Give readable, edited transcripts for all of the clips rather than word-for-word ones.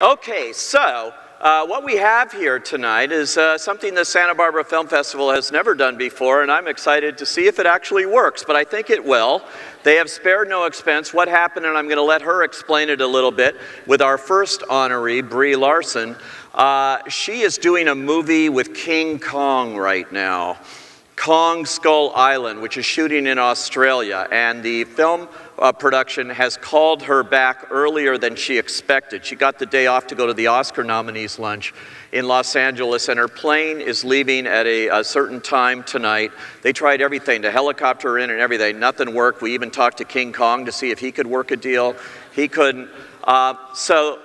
Okay, so what we have here tonight is something the Santa Barbara Film Festival has never done before, and I'm excited to see if it actually works, but I think it will. They have spared no expense. What happened, and I'm going to let her explain it a little bit, with our first honoree, Brie Larson. She is doing a movie with King Kong right now, Kong Skull Island, which is shooting in Australia, and the film production has called her back earlier than she expected. She got the day off to go to the Oscar nominees lunch in Los Angeles, and her plane is leaving at a certain time tonight. They tried everything, to helicopter her in and everything. Nothing worked. We even talked to King Kong to see if he could work a deal. He couldn't. So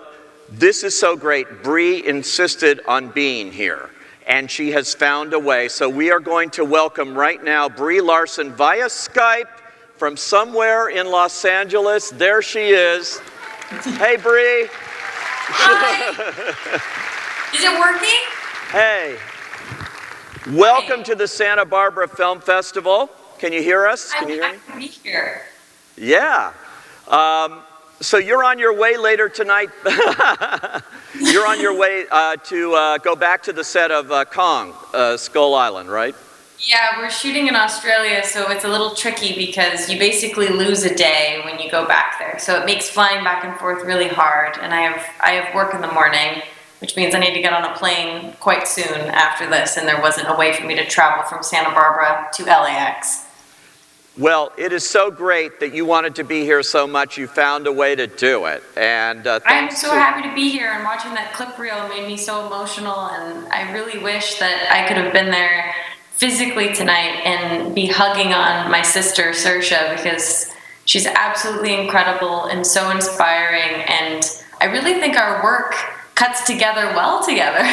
this is so great. Brie insisted on being here, and she has found a way. So we are going to welcome right now Brie Larson via Skype from somewhere in Los Angeles. There she is. Hey, Brie. Hi. Is it working? Hey. Welcome to the Santa Barbara Film Festival. Can you hear us? Can you hear me? I can be here. Yeah. So you're on your way later tonight. You're on your way to go back to the set of Kong, Skull Island, right? Yeah, we're shooting in Australia, so it's a little tricky because you basically lose a day when you go back there. So it makes flying back and forth really hard, and I have work in the morning, which means I need to get on a plane quite soon after this, and there wasn't a way for me to travel from Santa Barbara to LAX. Well, it is so great that you wanted to be here so much. You found a way to do it, and I'm so happy to be here. And watching that clip reel made me so emotional, and I really wish that I could have been there physically tonight and be hugging on my sister Saoirse, because she's absolutely incredible and so inspiring, and I really think our work cuts together well together.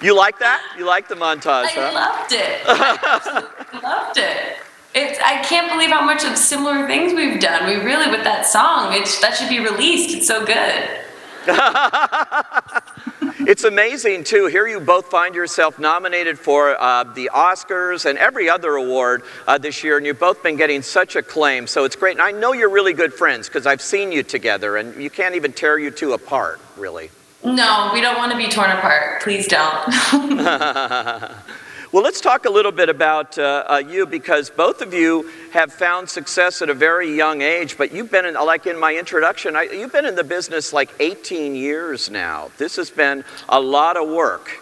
You like that? You like the montage, huh? I loved it. I absolutely loved it. I can't believe how much of similar things we've done. We really, with that song, that should be released. It's so good. It's amazing, too. Here you both find yourself nominated for the Oscars and every other award this year, and you've both been getting such acclaim, so it's great. And I know you're really good friends, because I've seen you together, and you can't even tear you two apart, really. No, we don't want to be torn apart. Please don't. Well, let's talk a little bit about you, because both of you have found success at a very young age, but you've been, like in my introduction, you've been in the business like 18 years now. This has been a lot of work.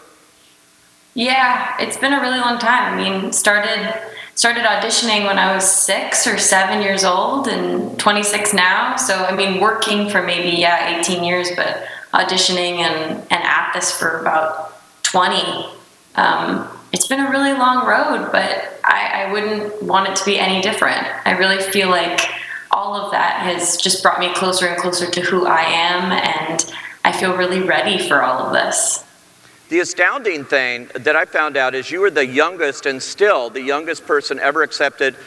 Yeah, it's been a really long time. I mean, started auditioning when I was 6 or 7 years old, and 26 now. So, I mean, working for maybe, 18 years, but auditioning and at this for about 20. It's been a really long road, but I wouldn't want it to be any different. I really feel like all of that has just brought me closer and closer to who I am, and I feel really ready for all of this. The astounding thing that I found out is you were the youngest, and still the youngest person ever accepted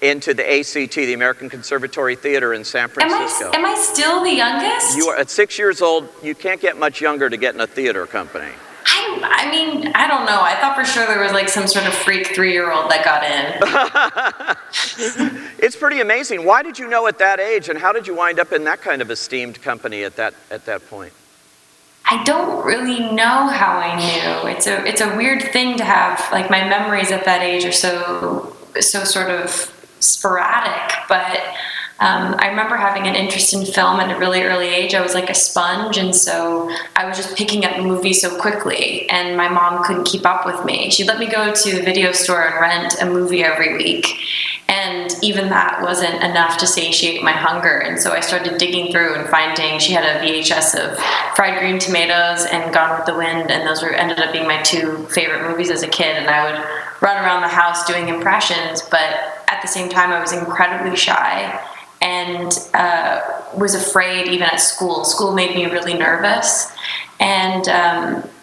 into the ACT, the American Conservatory Theater in San Francisco. Am I still the youngest? You are, at 6 years old, you can't get much younger to get in a theater company. I mean, I don't know. I thought for sure there was like some sort of freak 3-year-old that got in. It's pretty amazing. Why did you know at that age, and how did you wind up in that kind of esteemed company at that point? I don't really know how I knew. It's a weird thing to have. Like, my memories at that age are so sort of sporadic, but I remember having an interest in film at a really early age. I was like a sponge, and so I was just picking up movies so quickly, and my mom couldn't keep up with me. She'd let me go to the video store and rent a movie every week, and even that wasn't enough to satiate my hunger, and so I started digging through and finding she had a VHS of Fried Green Tomatoes and Gone with the Wind, and those ended up being my 2 favorite movies as a kid, and I would run around the house doing impressions, but at the same time I was incredibly shy and was afraid even at school. School made me really nervous. And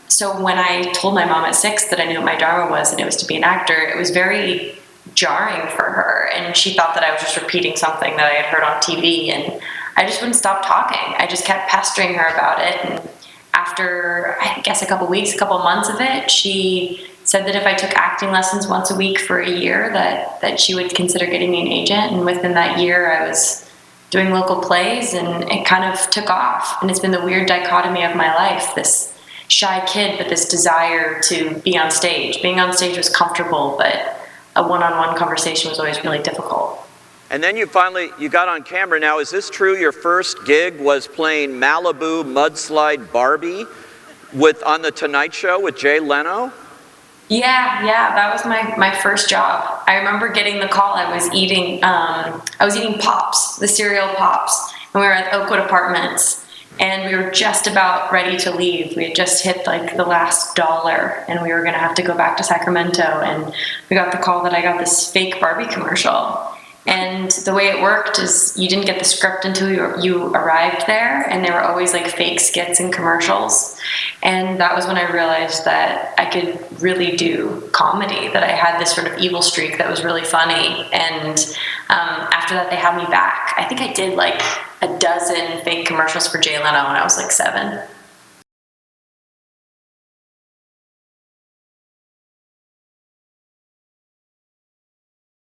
so when I told my mom at 6 that I knew what my dharma was and it was to be an actor, it was very jarring for her. And she thought that I was just repeating something that I had heard on TV. And I just wouldn't stop talking. I just kept pestering her about it. And after, I guess, a couple months of it, she said that if I took acting lessons once a week for a year, that she would consider getting me an agent. And within that year, I was doing local plays, and it kind of took off. And it's been the weird dichotomy of my life, this shy kid, but this desire to be on stage. Being on stage was comfortable, but a one-on-one conversation was always really difficult. And then you got on camera. Now, is this true? Your first gig was playing Malibu Mudslide Barbie on The Tonight Show with Jay Leno? Yeah, that was my first job. I remember getting the call. I was eating Pops, the cereal Pops, and we were at Oakwood Apartments, and we were just about ready to leave. We had just hit like the last dollar, and we were gonna have to go back to Sacramento, and we got the call that I got this fake Barbie commercial. And the way it worked is you didn't get the script until you arrived there, and they were always like fake skits and commercials. And that was when I realized that I could really do comedy, that I had this sort of evil streak that was really funny. And after that, they had me back. I think I did like a dozen fake commercials for Jay Leno when I was like 7.